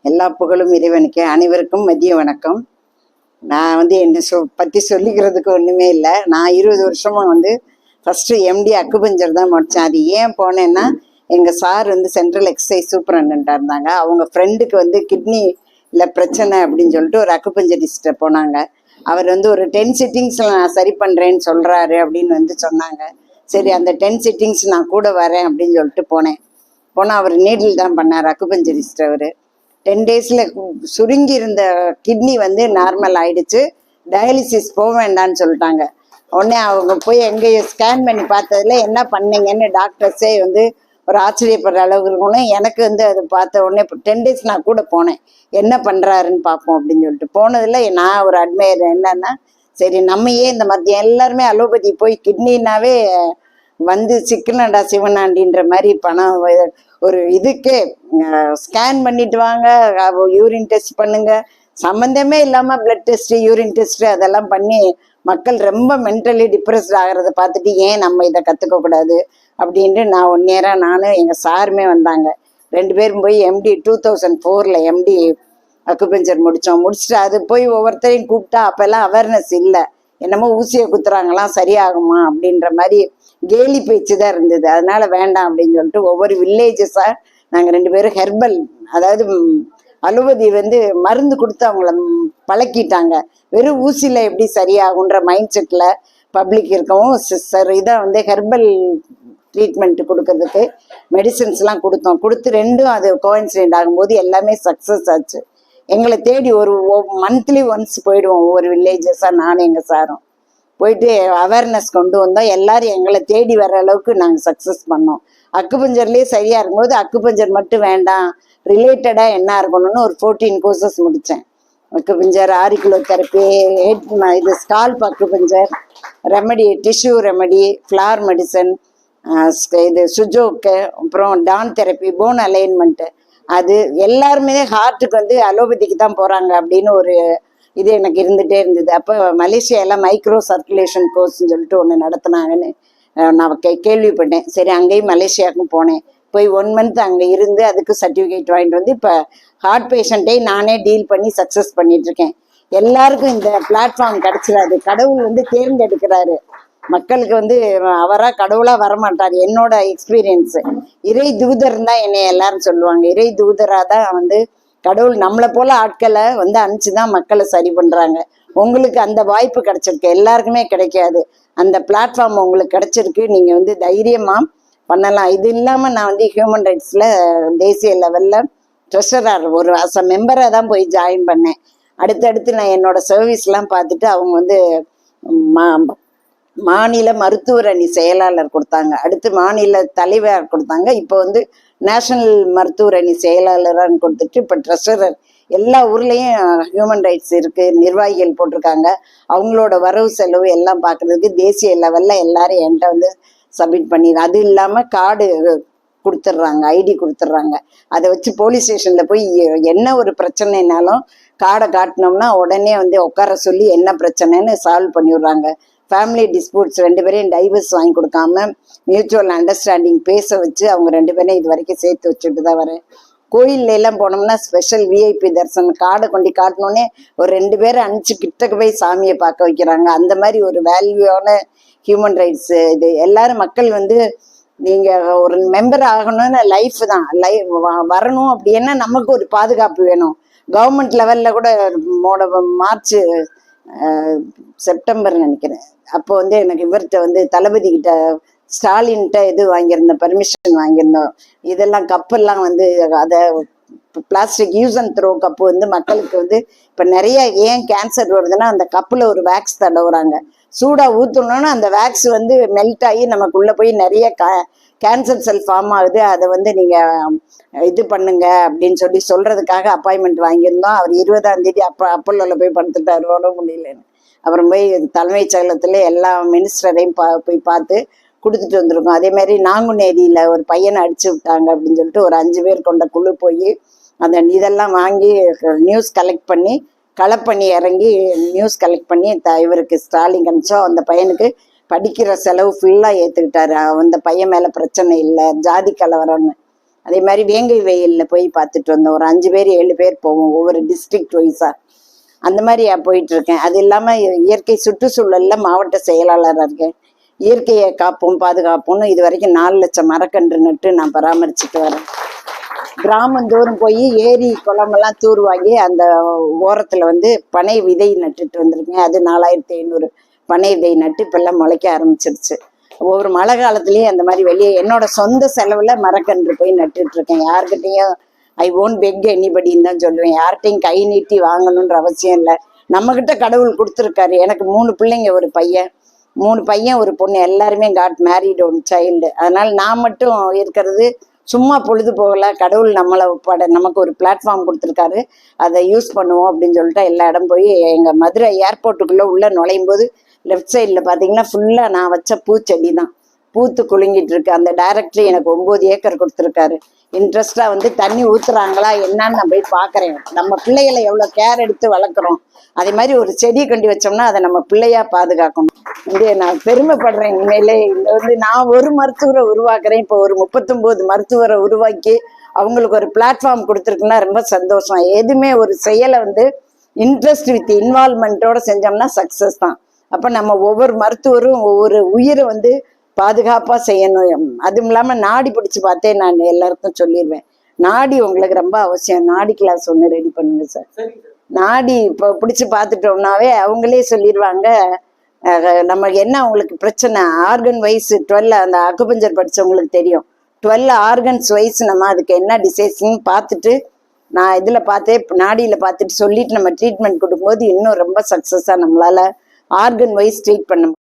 எல்லா புகழும் இறைவனுக்கு. அனைவருக்கும் மதிய வணக்கம். நான் என்னை பற்றி சொல்லிக்கிறதுக்கு ஒன்றுமே இல்லை. நான் 20 வருஷமாக ஃபஸ்ட்டு எம்டி அக்குபஞ்சர் தான் முடித்தேன். அது ஏன் போனேன்னா, எங்கள் சார் சென்ட்ரல் எக்ஸசைஸ் சூப்பரண்டாக இருந்தாங்க. அவங்க ஃப்ரெண்டுக்கு கிட்னியில் பிரச்சனை அப்படின்னு சொல்லிட்டு ஒரு அக்குபஞ்சரிஸ்ட்டை போனாங்க. அவர் ஒரு 10 சிட்டிங்ஸில் நான் சரி பண்ணுறேன்னு சொல்கிறாரு அப்படின்னு சொன்னாங்க. சரி, அந்த 10 சிட்டிங்ஸ் நான் கூட வரேன் அப்படின்னு சொல்லிட்டு போனேன். போனால் அவர் நீடில் தான் பண்ணார், அக்குபஞ்சரிஸ்ட். அவர் 10 டேஸில் சுருங்கி இருந்த கிட்னி நார்மல் ஆயிடுச்சு. டயாலிசிஸ் போக வேண்டான்னு சொல்லிட்டாங்க. உடனே அவங்க போய் எங்கேயோ ஸ்கேன் பண்ணி பார்த்ததுல என்ன பண்ணீங்கன்னு டாக்டர்ஸே ஒரு ஆச்சரியப்படுற அளவுக்கு இருக்கணும். எனக்கு அதை பார்த்த உடனே 10 டேஸ் நான் கூட போனேன், என்ன பண்ணுறாருன்னு பார்ப்போம் அப்படின்னு சொல்லிட்டு. போனதில் நான் ஒரு அட்மையர் என்னன்னா, சரி நம்ம ஏன் இந்த மாதிரி எல்லாருமே அலோபதி போய் கிட்னினாவே சிக்கனடா சிவனாண்டின்ற மாதிரி பணம் ஒரு இதுக்கே ஸ்கேன் பண்ணிட்டு வாங்க, யூரின் டெஸ்ட் பண்ணுங்க, சம்மந்தமே இல்லாமல் பிளட் டெஸ்ட்டு யூரின் டெஸ்ட்டு அதெல்லாம் பண்ணி மக்கள் ரொம்ப மென்டலி டிப்ரெஸ்ட் ஆகிறத பார்த்துட்டு ஏன் நம்ம இதை கற்றுக்கக்கூடாது அப்படின்ட்டு நான் 1 இயராக நானும் எங்கள் சாருமே வந்தாங்க. 2 பேரும் போய் எம்டி 2004 எம்டி அக்குபஞ்சர் முடிச்சுட்டு அது போய் ஒவ்வொருத்தரையும் கூப்பிட்டா அப்போல்லாம் அவேர்னஸ் இல்லை. என்னமோ ஊசியை குத்துறாங்களாம் சரியாகுமா அப்படின்ற மாதிரி கேலி பேச்சு தான் இருந்தது. அதனால வேண்டாம் அப்படின்னு சொல்லிட்டு ஒவ்வொரு வில்லேஜஸாக நாங்கள் 2 பேரும் ஹெர்பல், அதாவது அலோபதி மருந்து கொடுத்து அவங்கள பழக்கிட்டாங்க. வெறும் ஊசியில் எப்படி சரியாகுன்ற மைண்ட் செட்டில் பப்ளிக் இருக்கவும் இதை ஹெர்பல் ட்ரீட்மெண்ட் கொடுக்கறதுக்கு மெடிசன்ஸ்லாம் கொடுத்து 2ம் அது கோயின்சிடென்ட் ஆகும்போது எல்லாமே சக்ஸஸ் ஆச்சு. எங்களை தேடி ஒரு மந்த்லி ஒன்ஸ் போயிடுவோம் ஒவ்வொரு வில்லேஜஸாக. நானும் எங்கள் சாரும் போயிட்டு அவேர்னஸ் கொண்டு வந்தோம். எல்லாரும் எங்களை தேடி வர்ற அளவுக்கு நாங்கள் சக்ஸஸ் பண்ணோம். அக்குபஞ்சர்லேயே சரியாக இருக்கும்போது அக்குபஞ்சர் மட்டும் வேண்டாம், ரிலேட்டடாக என்ன இருக்கணும்னு ஒரு 14 கோர்சஸ் முடித்தேன். அக்குபஞ்சர், ஆரிகுலோதெரப்பி, இது scalp acupuncture, remedy, tissue remedy, flower medicine, இது சுஜோக்கு, அப்புறம் டான் தெரப்பி, போன் அலைன்மெண்ட்டு. அது எல்லாருமே ஹார்ட்டுக்கு அலோபதிக்கு தான் போகிறாங்க அப்படின்னு ஒரு இது எனக்கு இருந்துகிட்டே இருந்தது. அப்போ மலேசியாவில் மைக்ரோ சர்க்குலேஷன் கோர்ஸ்ன்னு சொல்லிட்டு ஒன்று நடத்துனாங்கன்னு நான் கேள்விப்பட்டேன். சரி, அங்கேயும் மலேசியாவுக்கும் போனேன். போய் 1 மந்த் அங்கே இருந்து அதுக்கு சர்டிஃபிகேட் வாங்கிட்டு இப்போ ஹார்ட் பேஷண்ட்டே நானே டீல் பண்ணி சக்ஸஸ் பண்ணிகிட்ருக்கேன். எல்லாருக்கும் இந்த பிளாட்ஃபார்ம் கிடச்சிடாது. கடவுள் தேர்ந்தெடுக்கிறாரு. மக்களுக்கு அவராக கடவுளாக வரமாட்டார். என்னோட எக்ஸ்பீரியன்ஸு இறை தூதர் தான் என்னை எல்லாரும் சொல்லுவாங்க. இறை தூதராக தான் கடவுள் நம்மளை போல ஆட்களை அனுப்பிச்சு தான் மக்களை சரி பண்ணுறாங்க. உங்களுக்கு அந்த வாய்ப்பு கிடைச்சிருக்கு, எல்லாருக்குமே கிடைக்காது. அந்த பிளாட்ஃபார்ம் உங்களுக்கு கிடைச்சிருக்கு. நீங்கள் தைரியமாக பண்ணலாம். இது இல்லாமல் நான் ஹியூமன் ரைட்ஸில் தேசிய லெவலில் ட்ரெஷரர் ஒரு மெம்பராக தான் போய் ஜாயின் பண்ணேன். அடுத்தடுத்து நான் என்னோட சர்வீஸ்லாம் பார்த்துட்டு அவங்க மாநில மருத்துவர் அணி செயலாளர் கொடுத்தாங்க, அடுத்து மாநில தலைவர் கொடுத்தாங்க, இப்போ நேஷனல் மருத்துவர் அணி செயலாளரான்னு கொடுத்துட்டு இப்போ ட்ரெஷரர். எல்லா ஊர்லேயும் ஹியூமன் ரைட்ஸ் இருக்குது, நிர்வாகிகள் போட்டிருக்காங்க. அவங்களோட வரவு செலவு எல்லாம் பார்க்குறதுக்கு தேசிய லெவலில் எல்லாரும் என்கிட்ட சப்மிட் பண்ணிடுறேன். அது இல்லாமல் கார்டு கொடுத்துட்றாங்க, ஐடி கொடுத்துட்றாங்க. அதை வச்சு போலீஸ் ஸ்டேஷனில் போய் என்ன ஒரு பிரச்சனைனாலும் கார்டை காட்டினோம்னா உடனே உட்கார சொல்லி என்ன பிரச்சனைன்னு சால்வ் பண்ணிவிடுறாங்க. ஃபேமிலி டிஸ்பியூட்ஸ் 2 பேரையும் டைவர்ஸ் வாங்கி கொடுக்காம மியூச்சுவல் அண்டர்ஸ்டாண்டிங் பேச வச்சு அவங்க 2 பேரையும் இது வரைக்கும் சேர்த்து வச்சுட்டு தான் வரேன். கோயிலெல்லாம் போனோம்னா ஸ்பெஷல் விஐபி தரிசனம் கார்டை கொண்டு காட்டினோன்னே ஒரு 2 பேரை அனுப்பிச்சு கிட்டக்கு போய் சாமியை பார்க்க வைக்கிறாங்க. அந்த மாதிரி ஒரு வேல்யூவான ஹியூமன் ரைட்ஸு இது. எல்லாரும் மக்கள் நீங்கள் ஒரு மெம்பர் ஆகணும்னு லைஃப் தான் வரணும் அப்படின்னா நமக்கு ஒரு பாதுகாப்பு வேணும். கவர்மெண்ட் லெவலில் கூட மார்ச் செப்டம்பர் நினைக்கிறேன், அப்போ எனக்கு இவர்கிட்ட தளபதி கிட்ட ஸ்டாலின்கிட்ட இது வாங்கியிருந்தோம், பர்மிஷன் வாங்கியிருந்தோம். இதெல்லாம் கப்பெல்லாம் அதை plastic use and throw cup மக்களுக்கு இப்போ நிறைய ஏன் கேன்சர் வருதுன்னா அந்த கப்பில் ஒரு வேக்ஸ் தடவுறாங்க. சூடாக ஊற்றணுன்னா அந்த வேக்ஸ் மெல்ட் ஆகி நமக்குள்ளே போய் நிறைய கேன்சர் செல் ஃபார்ம் ஆகுது. அதை நீங்கள் இது பண்ணுங்க அப்படின்னு சொல்கிறதுக்காக அப்பாயின்மெண்ட் வாங்கியிருந்தோம். அவர் 20ஆம் தேதி அப்பல்லோவில் போய் படுத்துட்டார், உடம்பு முடியலன்னு. அப்புறம் போய் தலைமைச் செயலகத்தில் எல்லா மினிஸ்டரையும் போய் பார்த்து கொடுத்துட்டு வந்திருக்கோம். அதேமாதிரி நாங்குநேரியில் ஒரு பையனை அடிச்சு விட்டாங்க அப்படின்னு சொல்லிட்டு ஒரு 5 பேர் கொண்ட குழு போய் அந்த இதெல்லாம் வாங்கி நியூஸ் கலெக்ட் பண்ணி களப்பணி இறங்கி நியூஸ் கலெக்ட் பண்ணி இவருக்கு ஸ்டாலின் அனுப்பிச்சோம். அந்த பையனுக்கு படிக்கிற செலவு ஃபுல்லாக ஏற்றுக்கிட்டாரு. அந்த பையன் மேலே பிரச்சனை இல்லை, ஜாதி கலவரம்னு. அதே மாதிரி வேங்கை வயலில் போய் பார்த்துட்டு வந்தோம். ஒரு 5 பேர் 7 பேர் போவோம் ஒவ்வொரு டிஸ்ட்ரிக்ட் வைஸாக. அந்த மாதிரி போயிட்டுருக்கேன். அது இல்லாமல் இயற்கை சுற்றுச்சூழலில் மாவட்ட செயலாளராக இருக்கேன். இயற்கையை காப்போம் பாதுகாப்போம்னு இது வரைக்கும் 4 லட்சம் மரக்கன்று நட்டு நான் பராமரிச்சுட்டு வரேன். கிராமந்தோறும் போய் ஏரி குளமெல்லாம் தூர்வாங்கி அந்த ஓரத்தில் வந்து பனை விதை நட்டுட்டு வந்திருக்கேன். அது 4500 பனை விதை நட்டு இப்பெல்லாம் முளைக்க ஆரம்பிச்சிருச்சு. ஒவ்வொரு மழை காலத்துலேயும் அந்த மாதிரி வெளியே என்னோட சொந்த செலவில் மரக்கன்று போய் நட்டுட்டு இருக்கேன். யாருக்கிட்டையும் ஐ ஓன்ட் பெக் எனிபடின்னு தான் சொல்லுவேன். யார்கிட்டையும் கை நீட்டி வாங்கணுன்ற அவசியம் இல்லை. நம்மக்கிட்ட கடவுள் கொடுத்துருக்காரு. எனக்கு 3 பிள்ளைங்க, ஒரு பையன், 3 பையன் ஒரு பொண்ணு, எல்லாருமே காட் மேரிட் ஒன் சைல்டு. அதனால் நான் மட்டும் இருக்கிறது சும்மா பொழுது போகல. கடவுள் நமக்கு ஒரு பிளாட்ஃபார்ம் கொடுத்துருக்காரு, அதை யூஸ் பண்ணுவோம் அப்படின்னு சொல்லிட்டு எல்லா இடம் போய் எங்கள் மதுரை ஏர்போர்ட்டுக்குள்ளே உள்ளே நுழையும் போது லெஃப்ட் சைடில் பார்த்தீங்கன்னா ஃபுல்லாக நான் வச்ச பூச்செடி தான் பூத்து குலுங்கிட்டு இருக்கு. அந்த டைரக்டர் எனக்கு 9 ஏக்கர் கொடுத்துருக்காரு. இன்ட்ரெஸ்டாக வந்து தண்ணி ஊற்றுறாங்களா என்னன்னு நான் போய் பார்க்குறேன். நம்ம பிள்ளைகளை எவ்வளோ கேர் எடுத்து வளர்க்குறோம், அதே மாதிரி ஒரு செடி கண்டி வச்சோம்னா அதை நம்ம பிள்ளையா பாதுகாக்கணும். வந்து நான் பெருமைப்படுறேன் உண்மையிலே. இந்த வந்து நான் ஒரு மருத்துவரை உருவாக்குறேன். இப்போ ஒரு 39 மருத்துவரை உருவாக்கி அவங்களுக்கு ஒரு பிளாட்ஃபார்ம் கொடுத்துருக்குன்னா ரொம்ப சந்தோஷம். எதுவுமே ஒரு செயலை வந்து இன்ட்ரெஸ்ட் வித் இன்வால்மெண்ட்டோட செஞ்சோம்னா சக்ஸஸ் தான். அப்போ நம்ம ஒவ்வொரு மருத்துவரும் ஒவ்வொரு உயிரை வந்து பாதுகாப்பாக செய்யணும். அதுவும் இல்லாமல் நாடி பிடிச்சி பார்த்தே நான் எல்லாருக்கும் சொல்லிடுவேன், நாடி உங்களுக்கு ரொம்ப அவசியம். நாடி கிளாஸ் ஒன்று ரெடி பண்ணுங்க சார். நாடி இப்போ பிடிச்சி பார்த்துட்டோம்னாவே அவங்களே சொல்லிடுவாங்க நமக்கு என்ன அவங்களுக்கு பிரச்சனை. ஆர்கன் வைஸ் 12 அந்த அக்குபஞ்சர் படித்தவங்களுக்கு தெரியும். 12 ஆர்கன்ஸ் வைஸ் நம்ம அதுக்கு என்ன டிசைஸ்ன்னு பார்த்துட்டு நான் இதில் பார்த்தே நாடியில் பார்த்துட்டு சொல்லிட்டு நம்ம ட்ரீட்மெண்ட் கொடுக்கும்போது இன்னும் ரொம்ப சக்ஸஸாக நம்மளால் ஆர்கன் வைஸ் ட்ரீட் பண்ண